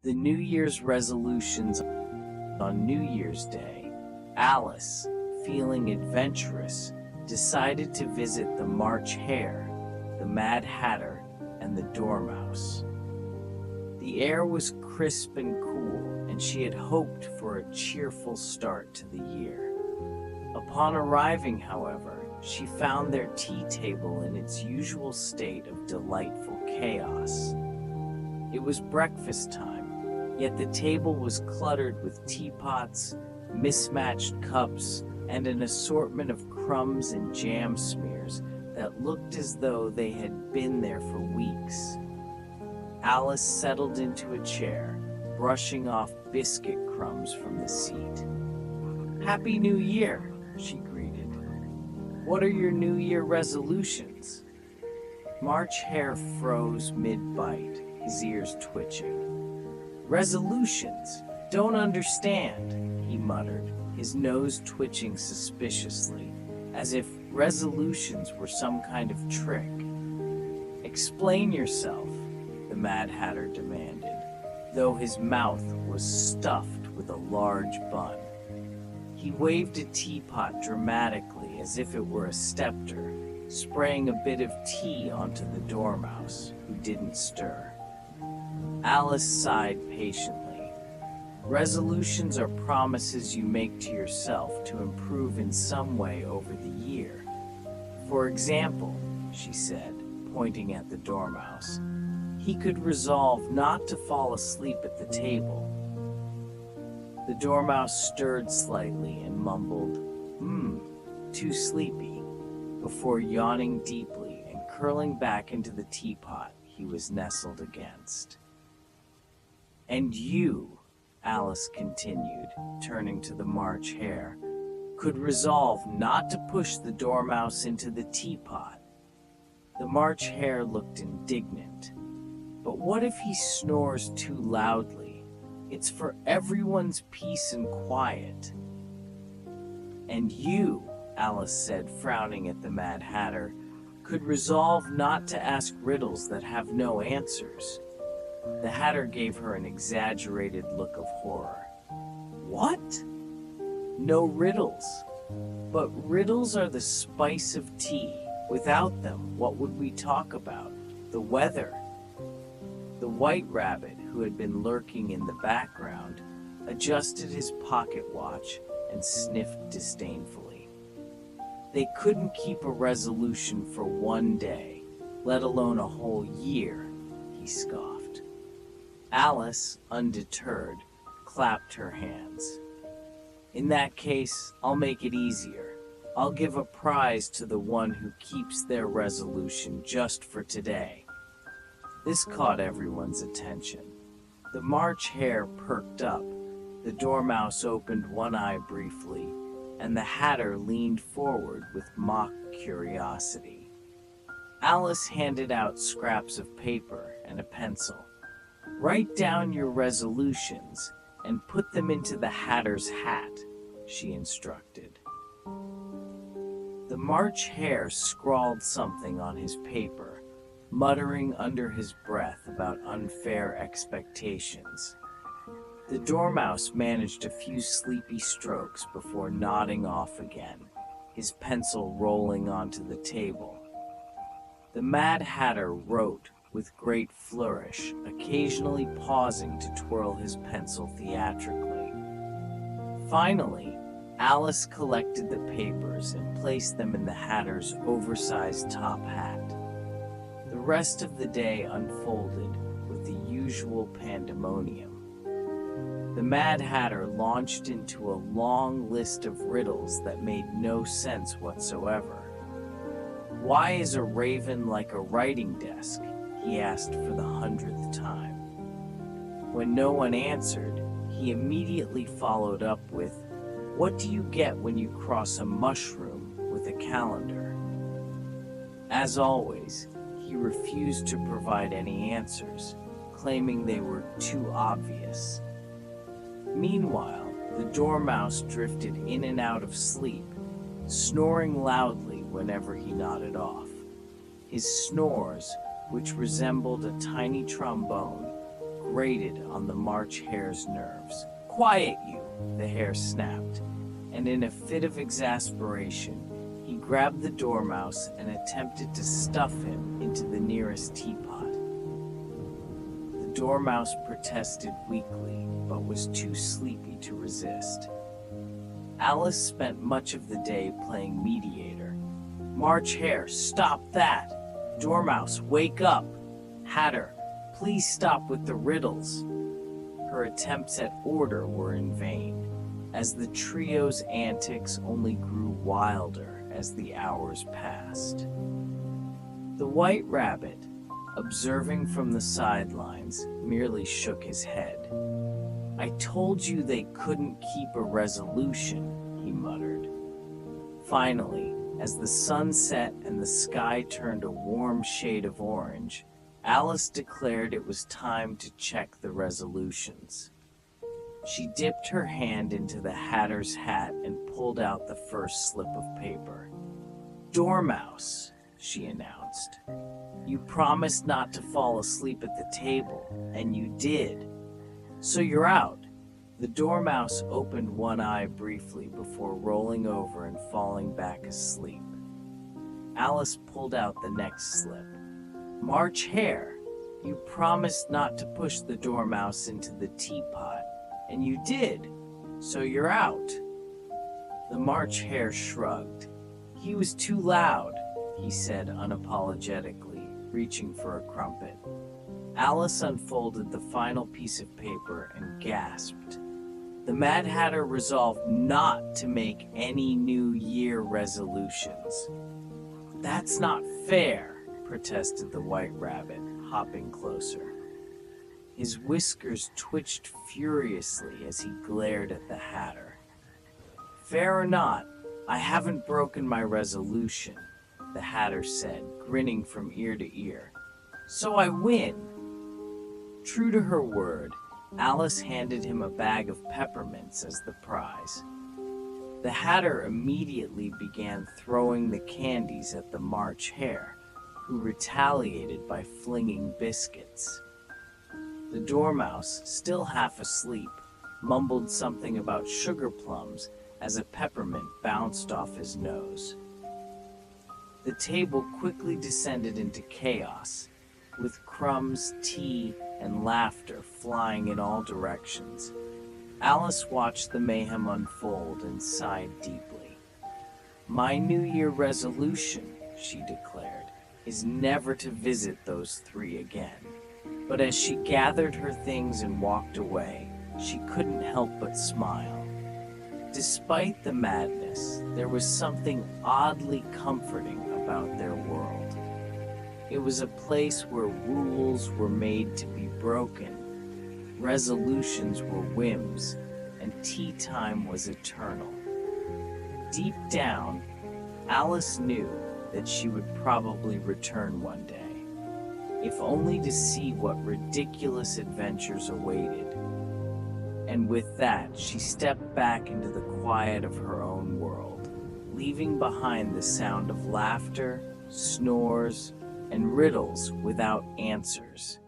The New Year's resolutions. On New Year's Day, Alice, feeling adventurous, decided to visit the March Hare, the Mad Hatter, and the Dormouse. The air was crisp and cool, and she had hoped for a cheerful start to the year. Upon arriving, however, she found their tea table in its usual state of delightful chaos. It was breakfast time, yet the table was cluttered with teapots, mismatched cups, and an assortment of crumbs and jam smears that looked as though they had been there for weeks. Alice settled into a chair, brushing off biscuit crumbs from the seat. "Happy New Year," she greeted. "What are your New Year resolutions?" March Hare froze mid-bite, his ears twitching. "Resolutions? Don't understand," he muttered, his nose twitching suspiciously, as if resolutions were some kind of trick. "Explain yourself," the Mad Hatter demanded, though his mouth was stuffed with a large bun. He waved a teapot dramatically as if it were a scepter, spraying a bit of tea onto the Dormouse, who didn't stir. Alice sighed patiently. "Resolutions are promises you make to yourself to improve in some way over the year. For example," she said, pointing at the Dormouse, "he could resolve not to fall asleep at the table." The Dormouse stirred slightly and mumbled, "Too sleepy," before yawning deeply and curling back into the teapot he was nestled against. "And you," Alice continued, turning to the March Hare, "could resolve not to push the Dormouse into the teapot." The March Hare looked indignant. "But what if he snores too loudly? It's for everyone's peace and quiet." "And you," Alice said, frowning at the Mad Hatter, "could resolve not to ask riddles that have no answers." The Hatter gave her an exaggerated look of horror. "What? No riddles? But riddles are the spice of tea. Without them, what would we talk about? The weather?" The White Rabbit, who had been lurking in the background, adjusted his pocket watch and sniffed disdainfully. "They couldn't keep a resolution for one day, let alone a whole year," he scoffed. Alice, undeterred, clapped her hands. "In that case, I'll make it easier. I'll give a prize to the one who keeps their resolution just for today." This caught everyone's attention. The March Hare perked up, the Dormouse opened one eye briefly, and the Hatter leaned forward with mock curiosity. Alice handed out scraps of paper and a pencil. "Write down your resolutions and put them into the Hatter's hat," she instructed. The March Hare scrawled something on his paper, muttering under his breath about unfair expectations. The Dormouse managed a few sleepy strokes before nodding off again, his pencil rolling onto the table. The Mad Hatter wrote with great flourish, occasionally pausing to twirl his pencil theatrically. Finally, Alice collected the papers and placed them in the Hatter's oversized top hat. The rest of the day unfolded with the usual pandemonium. The Mad Hatter launched into a long list of riddles that made no sense whatsoever. "Why is a raven like a writing desk?" he asked for the 100th time. When no one answered, he immediately followed up with, "What do you get when you cross a mushroom with a calendar?" As always, he refused to provide any answers, claiming they were too obvious. Meanwhile, the Dormouse drifted in and out of sleep, snoring loudly whenever he nodded off. His snores, which resembled a tiny trombone, grated on the March Hare's nerves. "Quiet you," the hare snapped, and in a fit of exasperation, he grabbed the dormouse and attempted to stuff him into the nearest teapot. The dormouse protested weakly, but was too sleepy to resist. Alice spent much of the day playing mediator. "March Hare, stop that! Dormouse, wake up! Hatter, please stop with the riddles!" Her attempts at order were in vain, as the trio's antics only grew wilder as the hours passed. The White Rabbit, observing from the sidelines, merely shook his head. "I told you they couldn't keep a resolution," he muttered. Finally, as the sun set and the sky turned a warm shade of orange, Alice declared it was time to check the resolutions. She dipped her hand into the Hatter's hat and pulled out the first slip of paper. "Dormouse," she announced, "you promised not to fall asleep at the table, and you did. So you're out." The dormouse opened one eye briefly before rolling over and falling back asleep. Alice pulled out the next slip. "March Hare, you promised not to push the dormouse into the teapot, and you did. So you're out." The March Hare shrugged. "He was too loud," he said unapologetically, reaching for a crumpet. Alice unfolded the final piece of paper and gasped. The Mad Hatter resolved not to make any New Year resolutions. "That's not fair," protested the White Rabbit, hopping closer. His whiskers twitched furiously as he glared at the Hatter. "Fair or not, I haven't broken my resolution," the Hatter said, grinning from ear to ear. "So I win." True to her word, Alice handed him a bag of peppermints as the prize. The Hatter immediately began throwing the candies at the March Hare, who retaliated by flinging biscuits. The Dormouse, still half asleep, mumbled something about sugar plums as a peppermint bounced off his nose. The table quickly descended into chaos, with crumbs, tea, and laughter flying in all directions. Alice watched the mayhem unfold and sighed deeply. "My New Year resolution," she declared, "is never to visit those three again." But as she gathered her things and walked away, she couldn't help but smile. Despite the madness, there was something oddly comforting about their world. It was a place where rules were made to be broken, resolutions were whims, and tea time was eternal. Deep down, Alice knew that she would probably return one day, if only to see what ridiculous adventures awaited. And with that, she stepped back into the quiet of her own world, leaving behind the sound of laughter, snores, and riddles without answers.